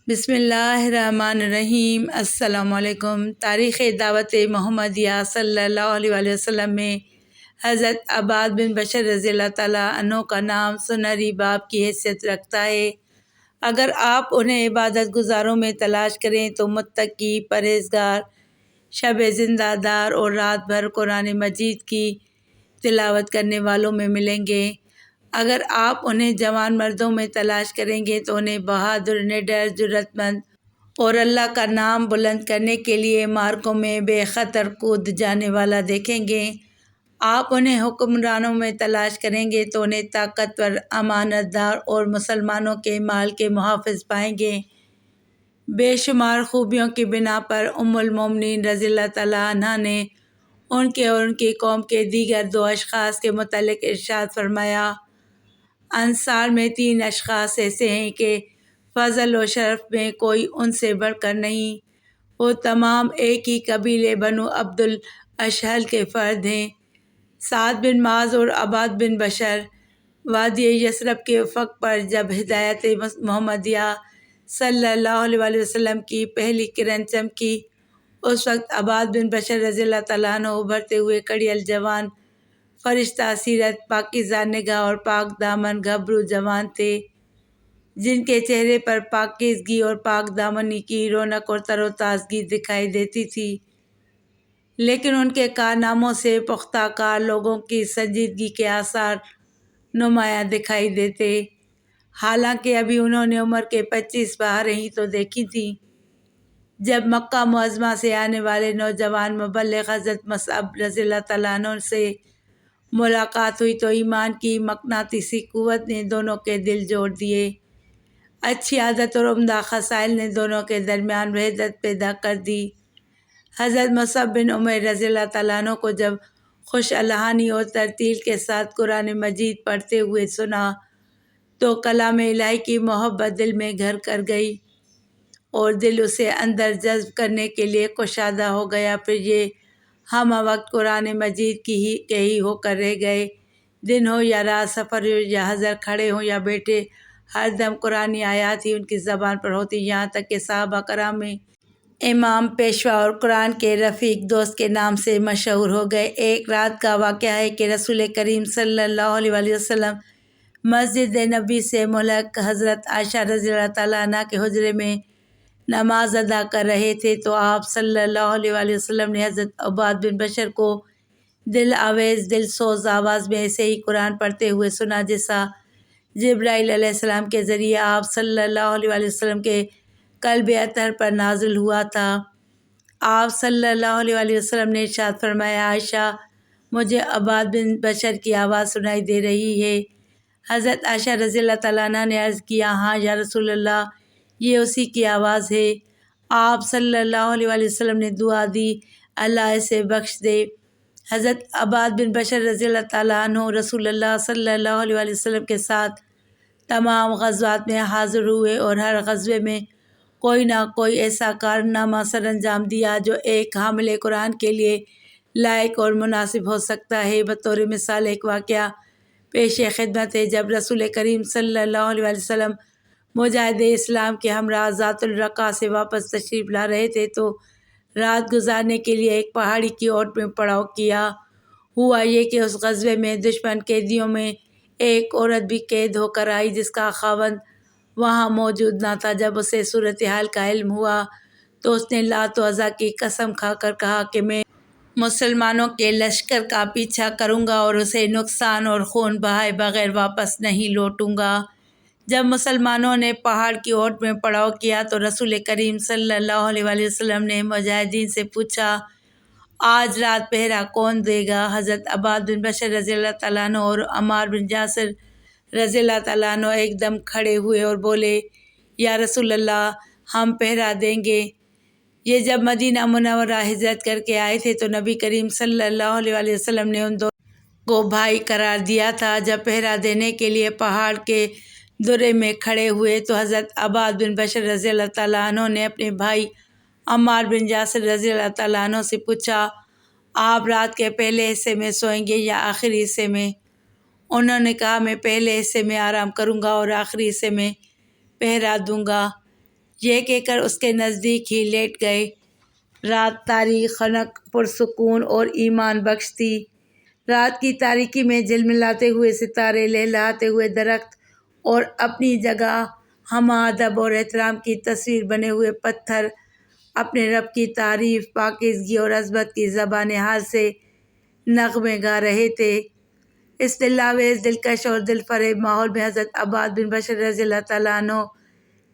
بسم اللہ الرحمن الرحیم۔ السلام علیکم۔ تاریخ دعوت محمدیہ صلی اللہ علیہ وآلہ وسلم میں حضرت عباد بن بشر رضی اللہ تعالیٰ عنہ کا نام سنہری باب کی حیثیت رکھتا ہے۔ اگر آپ انہیں عبادت گزاروں میں تلاش کریں تو متقی، پرہیزگار، شب زندہ دار اور رات بھر قرآن مجید کی تلاوت کرنے والوں میں ملیں گے۔ اگر آپ انہیں جوان مردوں میں تلاش کریں گے تو انہیں بہادر، نڈر، جرأت مند اور اللہ کا نام بلند کرنے کے لیے معرکوں میں بے خطر کود جانے والا دیکھیں گے۔ آپ انہیں حکمرانوں میں تلاش کریں گے تو انہیں طاقتور، امانت دار اور مسلمانوں کے مال کے محافظ پائیں گے۔ بے شمار خوبیوں کی بنا پر ام المومنین رضی اللہ تعالیٰ عنہا نے ان کے اور ان کی قوم کے دیگر دو اشخاص کے متعلق ارشاد فرمایا: انصار میں 3 اشخاص ایسے ہیں کہ فضل و شرف میں کوئی ان سے بڑھ کر نہیں۔ وہ تمام ایک ہی قبیلے بنو عبد الاشہل کے فرد ہیں۔ سعد بن معاذ اور عباد بن بشر۔ وادی یثرب کے افق پر جب ہدایت محمدیہ صلی اللہ علیہ وآلہ وسلم کی پہلی کرن چمکی، اس وقت عباد بن بشر رضی اللہ تعالیٰ عنہ ابھرتے ہوئے کڑیل جوان، فرشتہ سیرت، پاکیزہ نگاہ اور پاک دامن گھبرو جوان تھے، جن کے چہرے پر پاکیزگی اور پاک دامنی کی رونق اور تر و تازگی دکھائی دیتی تھی، لیکن ان کے کارناموں سے پختہ کار لوگوں کی سنجیدگی کے آثار نمایاں دکھائی دیتے۔ حالانکہ ابھی انہوں نے عمر کے 25 بہاریں ہی تو دیکھی تھیں جب مکہ معظمہ سے آنے والے نوجوان مبلغ حضرت مصعب رضی اللہ تعالیٰ عنہ سے ملاقات ہوئی تو ایمان کی مقناطیسی قوت نے دونوں کے دل جوڑ دیے۔ اچھی عادت اور عمدہ خصائل نے دونوں کے درمیان وحدت پیدا کر دی۔ حضرت مصعب بن عمیر رضی اللہ تعالیٰ عنہ کو جب خوش الحانی اور ترتیل کے ساتھ قرآن مجید پڑھتے ہوئے سنا تو کلام الہی کی محبت دل میں گھر کر گئی اور دل اسے اندر جذب کرنے کے لیے کشادہ ہو گیا۔ پھر یہ ہمہ وقت قرآن مجید کے ہی ہو کر رہ گئے۔ دن ہو یا رات، سفر ہو یا حضر، کھڑے ہوں یا بیٹھے، ہر دم قرآنی آیات ہی ان کی زبان پر ہوتی، یہاں تک کہ صحابہ کرام میں امام، پیشوا اور قرآن کے رفیق دوست کے نام سے مشہور ہو گئے۔ ایک رات کا واقعہ ہے کہ رسول کریم صلی اللہ علیہ وآلہ وسلم مسجد نبی سے ملحق حضرت عائشہ رضی اللہ تعالیٰ عنہ کے حجرے میں نماز ادا کر رہے تھے تو آپ صلی اللہ علیہ وآلہ وسلم نے حضرت عباد بن بشر کو دل آویز، دل سوز آواز میں ایسے ہی قرآن پڑھتے ہوئے سنا جیسا جبرائیل علیہ السلام کے ذریعے آپ صلی اللہ علیہ وآلہ وسلم کے قلب اطہر پر نازل ہوا تھا۔ آپ صلی اللہ علیہ وآلہ وسلم نے ارشاد فرمایا: عائشہ، مجھے عباد بن بشر کی آواز سنائی دے رہی ہے۔ حضرت عائشہ رضی اللہ تعالیٰ عنہ نے عرض کیا: ہاں یا رسول اللہ، یہ اسی کی آواز ہے۔ آپ صلی اللہ علیہ وآلہ وسلم نے دعا دی: اللہ اسے بخش دے۔ حضرت عباد بن بشر رضی اللہ تعالیٰ عنہ رسول اللہ صلی اللہ علیہ وآلہ وسلم کے ساتھ تمام غزوات میں حاضر ہوئے اور ہر غزوے میں کوئی نہ کوئی ایسا کارنامہ سر انجام دیا جو ایک حامل قرآن کے لیے لائق اور مناسب ہو سکتا ہے۔ بطور مثال ایک واقعہ پیش خدمت ہے۔ جب رسول کریم صلی اللہ علیہ وآلہ وسلم مجاہد اسلام کے ہمراہ ذات الرقاء سے واپس تشریف لا رہے تھے تو رات گزارنے کے لیے ایک پہاڑی کی اوٹ میں پڑاؤ کیا۔ ہوا یہ کہ اس غزوے میں دشمن قیدیوں میں ایک عورت بھی قید ہو کر آئی جس کا خاوند وہاں موجود نہ تھا۔ جب اسے صورتحال کا علم ہوا تو اس نے لات و عزا کی قسم کھا کر کہا کہ میں مسلمانوں کے لشکر کا پیچھا کروں گا اور اسے نقصان اور خون بہائے بغیر واپس نہیں لوٹوں گا۔ جب مسلمانوں نے پہاڑ کی اوٹ میں پڑاؤ کیا تو رسول کریم صلی اللہ علیہ وآلہ وسلم نے مجاہدین سے پوچھا: آج رات پہرا کون دے گا؟ حضرت عباد بن بشر رضی اللہ تعالیٰ عنہ اور عمار بن یاسر رضی اللہ تعالیٰ عنہ ایک دم کھڑے ہوئے اور بولے: یا رسول اللہ، ہم پہرا دیں گے۔ یہ جب مدینہ منورہ ہجرت کر کے آئے تھے تو نبی کریم صلی اللہ علیہ وآلہ وسلم نے ان دونوں کو بھائی قرار دیا تھا۔ جب پہرا دینے کے لیے پہاڑ کے درے میں کھڑے ہوئے تو حضرت عباد بن بشر رضی اللہ تعالیٰ عنہ نے اپنے بھائی عمار بن یاسر رضی اللہ تعالیٰ عنہ سے پوچھا: آپ رات کے پہلے حصے میں سوئیں گے یا آخری حصے میں؟ انہوں نے کہا: میں پہلے حصے میں آرام کروں گا اور آخری حصے میں پہرا دوں گا۔ یہ کہہ کر اس کے نزدیک ہی لیٹ گئے۔ رات تاریک، خنک، پرسکون اور ایمان بخش تھی۔ رات کی تاریکی میں جھلملاتے ہوئے ستارے، لہلاتے ہوئے درخت اور اپنی جگہ ہمہ ادب اور احترام کی تصویر بنے ہوئے پتھر اپنے رب کی تعریف، پاکیزگی اور عظمت کی زبان حال سے نغمے گا رہے تھے۔ اس دلاویز، دلکش اور دلفریب ماحول میں حضرت عباد بن بشر رضی اللہ تعالیٰ عنہ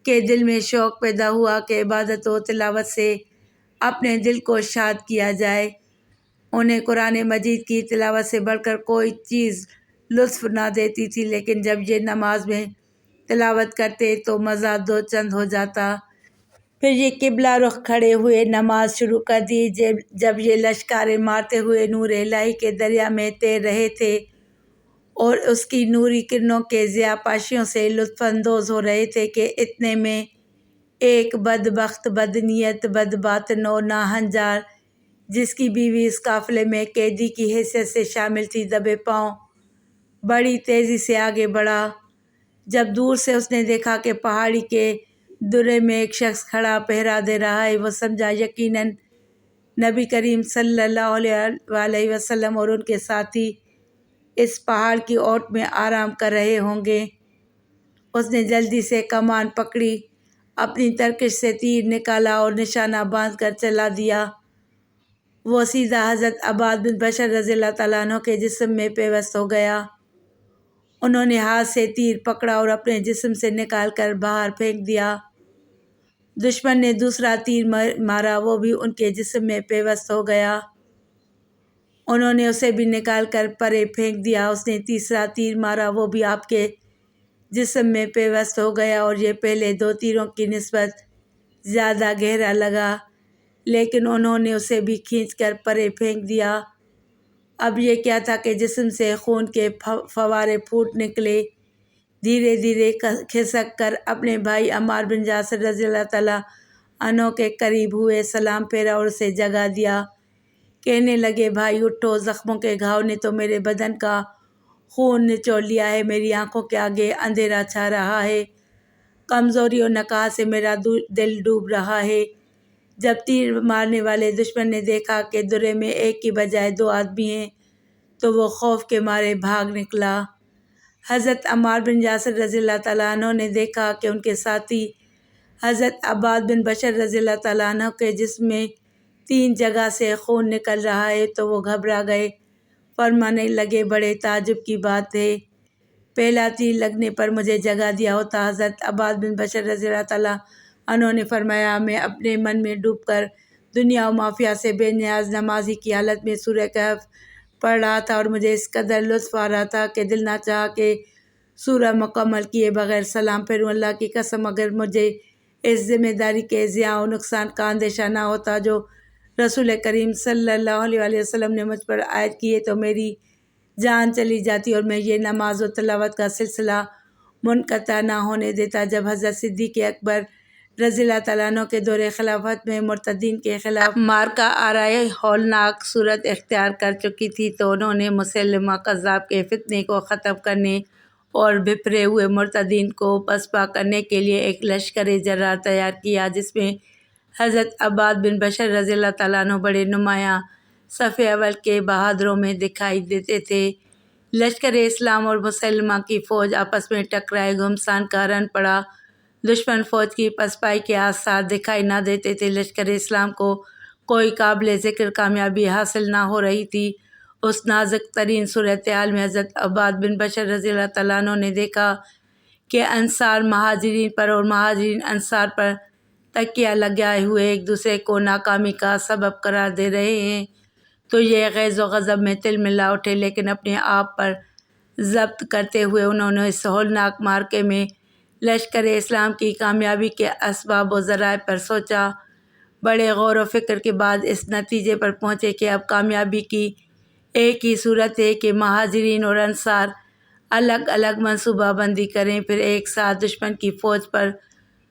کے دل میں شوق پیدا ہوا کہ عبادت و تلاوت سے اپنے دل کو شاد کیا جائے۔ انہیں قرآن مجید کی تلاوت سے بڑھ کر کوئی چیز لطف نہ دیتی تھی، لیکن جب یہ نماز میں تلاوت کرتے تو مزہ دو چند ہو جاتا۔ پھر یہ قبلہ رخ کھڑے ہوئے نماز شروع کر دی۔ جب یہ لشکاریں مارتے ہوئے نور الہی کے دریا میں تیر رہے تھے اور اس کی نوری کرنوں کے ضیاء پاشیوں سے لطف اندوز ہو رہے تھے کہ اتنے میں ایک بدبخت، بدنیت، بدباطن اور ناہنجار، جس کی بیوی اس قافلے میں قیدی کی حیثیت سے شامل تھی، دبے پاؤں بڑی تیزی سے آگے بڑھا۔ جب دور سے اس نے دیکھا کہ پہاڑی کے درے میں ایک شخص کھڑا پہرا دے رہا ہے، وہ سمجھا یقیناً نبی کریم صلی اللہ علیہ وسلم اور ان کے ساتھی اس پہاڑ کی اوٹ میں آرام کر رہے ہوں گے۔ اس نے جلدی سے کمان پکڑی، اپنی ترکش سے تیر نکالا اور نشانہ باندھ کر چلا دیا۔ وہ سیدھا حضرت عباد بن بشر رضی اللہ تعالیٰ عنہ کے جسم میں پیوست ہو گیا۔ انہوں نے ہاتھ سے تیر پکڑا اور اپنے جسم سے نکال کر باہر پھینک دیا۔ دشمن نے دوسرا تیر مارا، وہ بھی ان کے جسم میں پیوست ہو گیا۔ انہوں نے اسے بھی نکال کر پرے پھینک دیا۔ اس نے تیسرا تیر مارا، وہ بھی آپ کے جسم میں پیوست ہو گیا اور یہ پہلے دو تیروں کی نسبت زیادہ گہرا لگا، لیکن انہوں نے اسے بھی کھینچ کر پرے پھینک دیا۔ اب یہ کیا تھا کہ جسم سے خون کے فوارے پھوٹ نکلے۔ دھیرے دھیرے کھسک کر اپنے بھائی عمار بن یاسر رضی اللہ تعالیٰ عنہ کے قریب ہوئے، سلام پھیرا اور اسے جگا دیا۔ کہنے لگے، بھائی اٹھو، زخموں کے گھاؤ نے تو میرے بدن کا خون نچوڑ لیا ہے، میری آنکھوں کے آگے اندھیرا چھا رہا ہے، کمزوری اور نکاح سے میرا دل ڈوب رہا ہے۔ جب تیر مارنے والے دشمن نے دیکھا کہ درے میں ایک کی بجائے دو آدمی ہیں تو وہ خوف کے مارے بھاگ نکلا۔ حضرت عمار بن یاسر رضی اللہ تعالیٰ عنہ نے دیکھا کہ ان کے ساتھی حضرت عباد بن بشر رضی اللہ تعالیٰ عنہ کے جسم میں 3 جگہ سے خون نکل رہا ہے تو وہ گھبرا گئے، فرمانے لگے، بڑے تعجب کی بات ہے، پہلا تیر لگنے پر مجھے جگا دیا ہوتا۔ حضرت عباد بن بشر رضی اللہ تعالیٰ عنہ نے فرمایا، میں اپنے من میں ڈوب کر دنیا و مافیہ سے بے نیاز نمازی کی حالت میں سورہ کہف پڑھ رہا تھا اور مجھے اس قدر لطف آ رہا تھا کہ دل نہ چاہا کہ سورہ مکمل کیے بغیر سلام پھیروں۔ اللہ کی قسم، اگر مجھے اس ذمہ داری کے ضیاع و نقصان کا اندیشہ نہ ہوتا جو رسول کریم صلی اللہ علیہ وسلم نے مجھ پر عائد کیے تو میری جان چلی جاتی اور میں یہ نماز و تلاوت کا سلسلہ منقطع نہ ہونے دیتا۔ جب حضرت صدیق اکبر رضی اللہ تعالیٰ عنہ کے دور خلافت میں مرتدین کے خلاف معرکہ آرائے ہولناک صورت اختیار کر چکی تھی تو انہوں نے مسیلمہ کذاب کے فتنے کو ختم کرنے اور بپھرے ہوئے مرتدین کو پسپا کرنے کے لیے ایک لشکر جرار تیار کیا، جس میں حضرت عباد بن بشر رضی اللہ تعالیٰ عنہ بڑے نمایاں صف اول کے بہادروں میں دکھائی دیتے تھے۔ لشکر اسلام اور مسلمہ کی فوج آپس میں ٹکرائے، گھمسان کا رن پڑا، دشمن فوج کی پسپائی کے آثار دکھائی نہ دیتے تھے۔ لشکر اسلام کو کوئی قابل ذکر کامیابی حاصل نہ ہو رہی تھی۔ اس نازک ترین صورتحال میں حضرت عباد بن بشر رضی اللہ تعالیٰ عنہ نے دیکھا کہ انصار مہاجرین پر اور مہاجرین انصار پر تکیہ لگائے ہوئے ایک دوسرے کو ناکامی کا سبب قرار دے رہے ہیں، تو یہ غیظ و غضب میں تل ملا اٹھے، لیکن اپنے آپ پر ضبط کرتے ہوئے انہوں نے اس ہولناک معرکے میں لشکر اسلام کی کامیابی کے اسباب و ذرائع پر سوچا۔ بڑے غور و فکر کے بعد اس نتیجے پر پہنچے کہ اب کامیابی کی ایک ہی صورت ہے کہ مہاجرین اور انصار الگ الگ منصوبہ بندی کریں، پھر ایک ساتھ دشمن کی فوج پر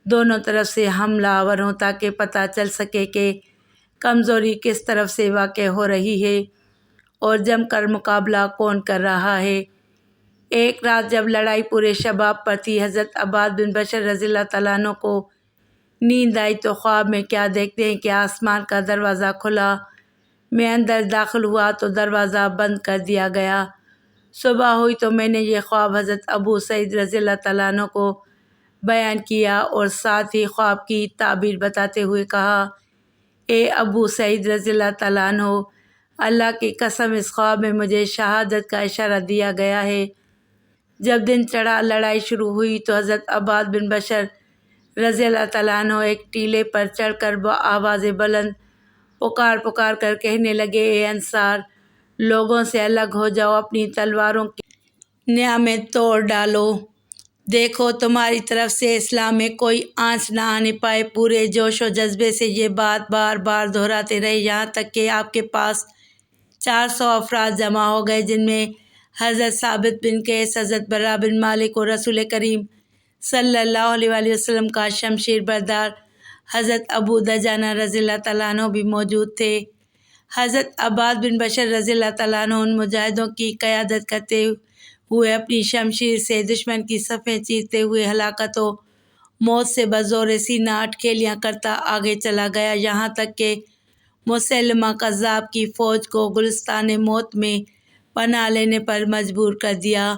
دونوں طرف سے حملہ آور ہوں تاکہ پتہ چل سکے کہ کمزوری کس طرف سے واقع ہو رہی ہے اور جم کر مقابلہ کون کر رہا ہے۔ ایک رات جب لڑائی پورے شباب پر تھی، حضرت عباد بن بشر رضی اللہ تعالیٰ عنہ کو نیند آئی تو خواب میں کیا دیکھتے ہیں کہ آسمان کا دروازہ کھلا، میں اندر داخل ہوا تو دروازہ بند کر دیا گیا۔ صبح ہوئی تو میں نے یہ خواب حضرت ابو سعید رضی اللہ تعالیٰ عنہ کو بیان کیا اور ساتھ ہی خواب کی تعبیر بتاتے ہوئے کہا، اے ابو سعید رضی اللہ تعالیٰ عنہ، اللہ کی قسم اس خواب میں مجھے شہادت کا اشارہ دیا گیا ہے۔ جب دن چڑھا، لڑائی شروع ہوئی تو حضرت عباد بن بشر رضی اللہ تعالیٰ عنہ ایک ٹیلے پر چڑھ کر آواز بلند پکار کر کہنے لگے، اے انصار لوگوں سے الگ ہو جاؤ، اپنی تلواروں کی نیامیں توڑ ڈالو، دیکھو تمہاری طرف سے اسلام میں کوئی آنچ نہ آنے پائے۔ پورے جوش و جذبے سے یہ بات بار بار دہراتے رہے، یہاں تک کہ آپ کے پاس 400 افراد جمع ہو گئے، جن میں حضرت ثابت بن قیس، حضرت برا بن مالک اور رسول کریم صلی اللہ علیہ وآلہ وسلم کا شمشیر بردار حضرت ابو دجانہ رضی اللہ تعالیٰ عنہ بھی موجود تھے۔ حضرت عباد بن بشر رضی اللہ تعالیٰ عنہ ان مجاہدوں کی قیادت کرتے ہوئے اپنی شمشیر سے دشمن کی صفیں چیرتے ہوئے ہلاکت و موت سے بزور سینہ اٹکیلیاں کرتا آگے چلا گیا، یہاں تک کہ مسلمہ کذاب کی فوج کو گلستان موت میں پناہ لینے پر مجبور کر دیا۔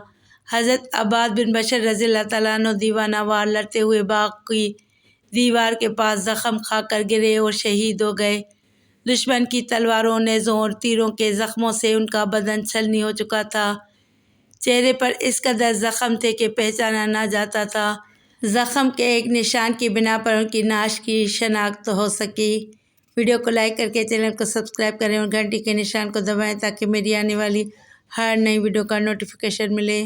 حضرت عباد بن بشر رضی اللہ تعالیٰ عنہ دیوانہ وار لڑتے ہوئے باغ کی دیوار کے پاس زخم کھا کر گرے اور شہید ہو گئے۔ دشمن کی تلواروں، نیزوں اور تیروں کے زخموں سے ان کا بدن چھلنی ہو چکا تھا، چہرے پر اس قدر زخم تھے کہ پہچانا نہ جاتا تھا۔ زخم کے ایک نشان کی بنا پر ان کی نعش کی شناخت ہو سکی۔ ویڈیو کو لائک کر کے چینل کو سبسکرائب کریں اور گھنٹی کے نشان کو دبائیں تاکہ میری آنے والی ہر نئی ویڈیو کا نوٹیفیکیشن ملے۔